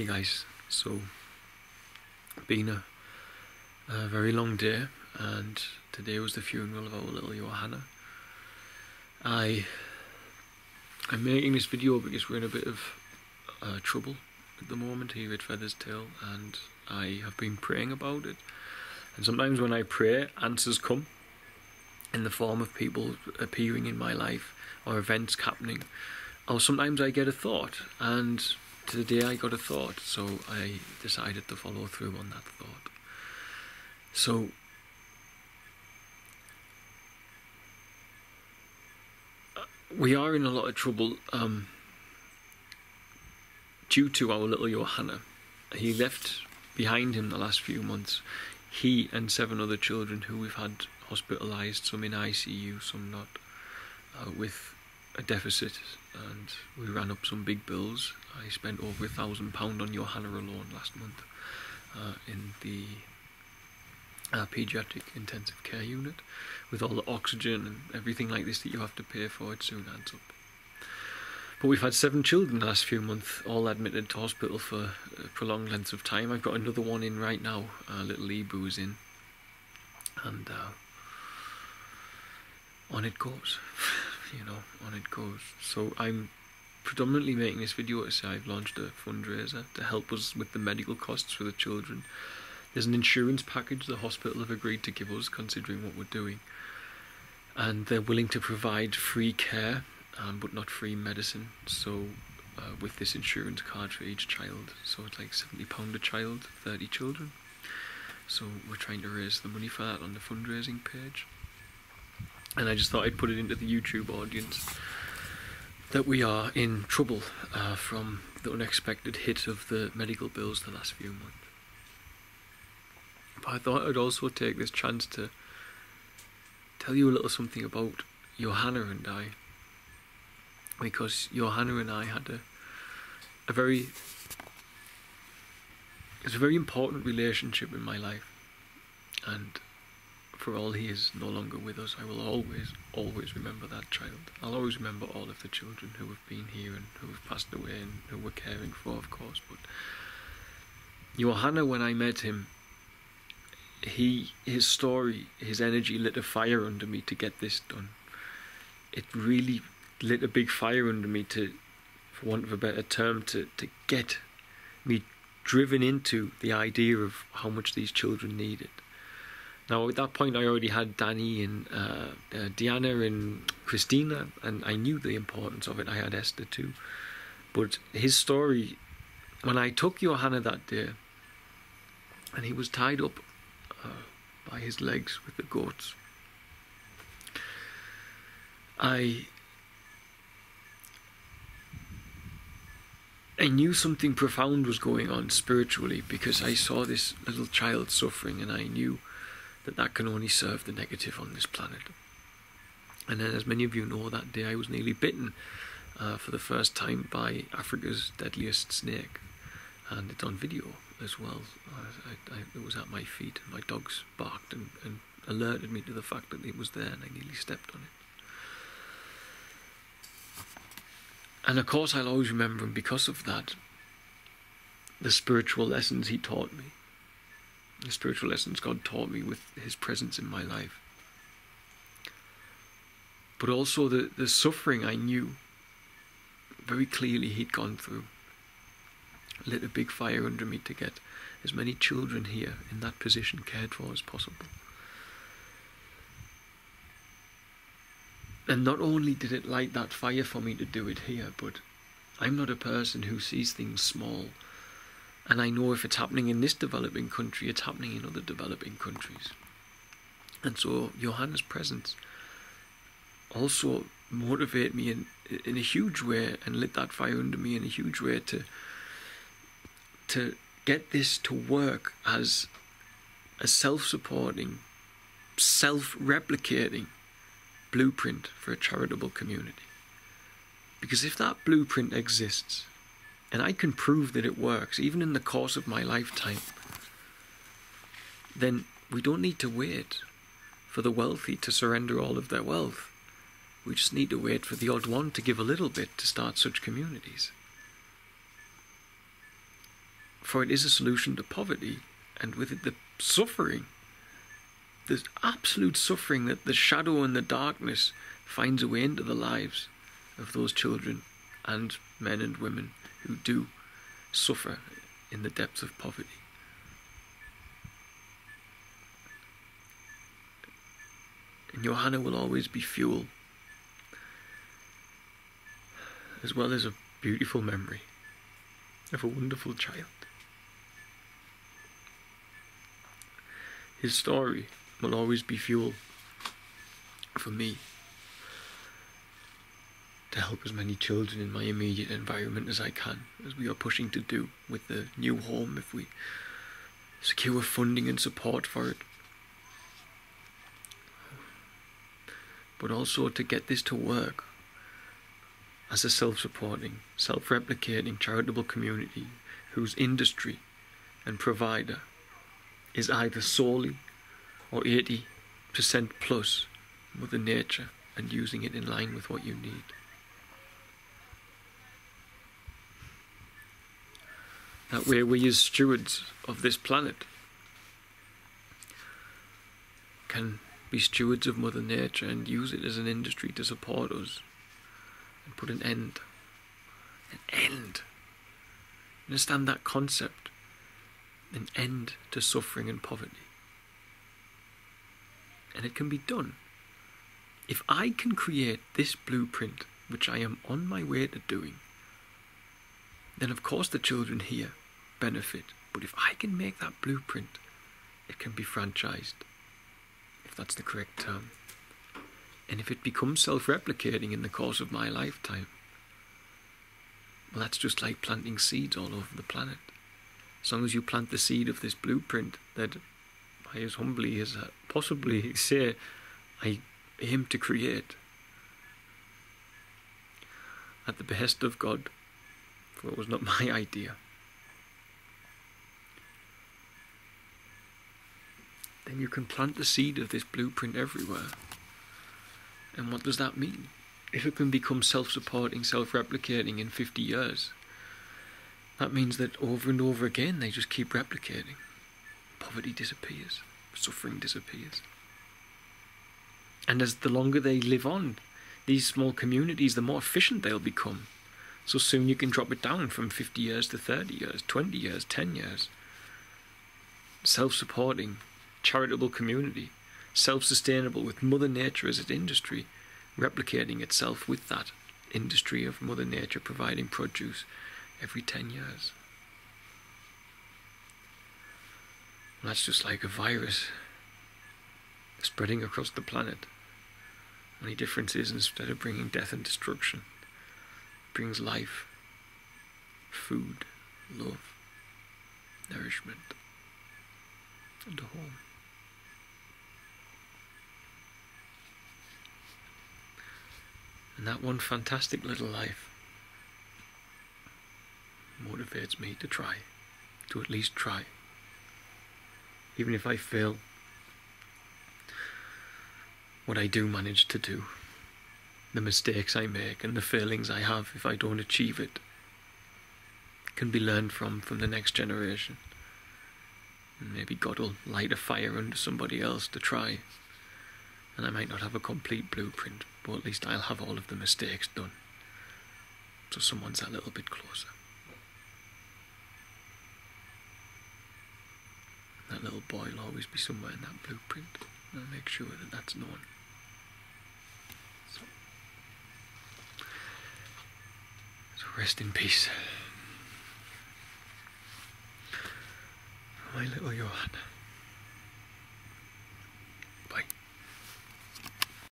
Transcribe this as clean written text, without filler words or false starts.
Hey guys, so been a very long day, and today was the funeral of our little Johanna. I'm making this video because we're in a bit of trouble at the moment here at Feather's Tail, and I have been praying about it. And sometimes when I pray, answers come in the form of people appearing in my life or events happening, or sometimes I get a thought, and today I got a thought, so I decided to follow through on that thought. So we are in a lot of trouble due to our little Johanna. He left behind him the last few months, he and 7 other children who we've had hospitalised, some in ICU, some not, with a deficit, and we ran up some big bills. I spent over £1,000 on Johanna alone last month in the paediatric intensive care unit, with all the oxygen and everything like this that you have to pay for. It soon adds up. But we've had 7 children the last few months, all admitted to hospital for prolonged lengths of time. I've got another one in right now, little Ebu's in, and on it goes. On it goes. So I'm predominantly making this video to say I've launched a fundraiser to help us with the medical costs for the children. There's an insurance package the hospital have agreed to give us, considering what we're doing, and they're willing to provide free care, but not free medicine. So with this insurance card for each child, so it's like £70 a child, 30 children. So we're trying to raise the money for that on the fundraising page. And I just thought I'd put it into the YouTube audience that we are in trouble from the unexpected hit of the medical bills the last few months. But I thought I'd also take this chance to tell you a little something about Johanna and I, because Johanna and I had a very important relationship in my life, and for all he is no longer with us, I will always remember that child. I'll always remember all of the children who have been here and who have passed away and who we're caring for, of course. But Johanna, when I met him, his story, his energy lit a fire under me to get this done. It really lit a big fire under me to, for want of a better term, to get me driven into the idea of how much these children needed. Now, at that point, I already had Danny and Diana and Christina, and I knew the importance of it. I had Esther too. But his story, when I took Johanna that day, and he was tied up by his legs with the goats, I knew something profound was going on spiritually, because I saw this little child suffering, and I knew that can only serve the negative on this planet. And then, as many of you know, that day I was nearly bitten for the first time by Africa's deadliest snake, and it's on video as well. It was at my feet, and my dogs barked and alerted me to the fact that it was there, and I nearly stepped on it. And of course I'll always remember him because of that, the spiritual lessons he taught me. The spiritual lessons God taught me with his presence in my life. But also the suffering I knew very clearly he'd gone through lit a big fire under me to get as many children here in that position cared for as possible. And not only did it light that fire for me to do it here, but I'm not a person who sees things small. And I know if it's happening in this developing country, it's happening in other developing countries. And so Johanna's presence also motivated me in a huge way, and lit that fire under me in a huge way to get this to work as a self-supporting, self-replicating blueprint for a charitable community. Because if that blueprint exists, and I can prove that it works, even in the course of my lifetime, then we don't need to wait for the wealthy to surrender all of their wealth. We just need to wait for the odd one to give a little bit to start such communities. For it is a solution to poverty, and with it the suffering. There's absolute suffering that the shadow and the darkness finds a way into the lives of those children and men and women who do suffer in the depths of poverty. And Johanna will always be fuel, as well as a beautiful memory of a wonderful child. His story will always be fuel for me to help as many children in my immediate environment as I can, as we are pushing to do with the new home, if we secure funding and support for it. But also to get this to work as a self-supporting, self-replicating charitable community whose industry and provider is either solely or 80% plus Mother Nature and using it in line with what you need. That way we as stewards of this planet can be stewards of Mother Nature and use it as an industry to support us and put an end. Understand that concept. An end to suffering and poverty. And it can be done. If I can create this blueprint, which I am on my way to doing, then of course the children here benefit. But if I can make that blueprint, it can be franchised, if that's the correct term. And if it becomes self-replicating in the course of my lifetime, well, that's just like planting seeds all over the planet. As long as you plant the seed of this blueprint that I, as humbly as possibly say, I aim to create, at the behest of God, for it was not my idea, then you can plant the seed of this blueprint everywhere. And what does that mean? If it can become self-supporting, self-replicating in 50 years, that means that over and over again they just keep replicating. Poverty disappears, suffering disappears. And as the longer they live on, these small communities, the more efficient they'll become. So soon you can drop it down from 50 years to 30 years, 20 years, 10 years. Self-supporting, charitable community, self-sustainable with Mother Nature as its industry, replicating itself with that industry of Mother Nature providing produce every 10 years. And that's just like a virus spreading across the planet. Only difference is, instead of bringing death and destruction, it brings life, food, love, nourishment, and a home. And that one fantastic little life motivates me to try, to at least try. Even if I fail, what I do manage to do, the mistakes I make and the failings I have if I don't achieve it, can be learned from the next generation. And maybe God will light a fire under somebody else to try. And I might not have a complete blueprint, but at least I'll have all of the mistakes done. So someone's a little bit closer. That little boy will always be somewhere in that blueprint. And I'll make sure that that's known. So rest in peace. My little Johanna.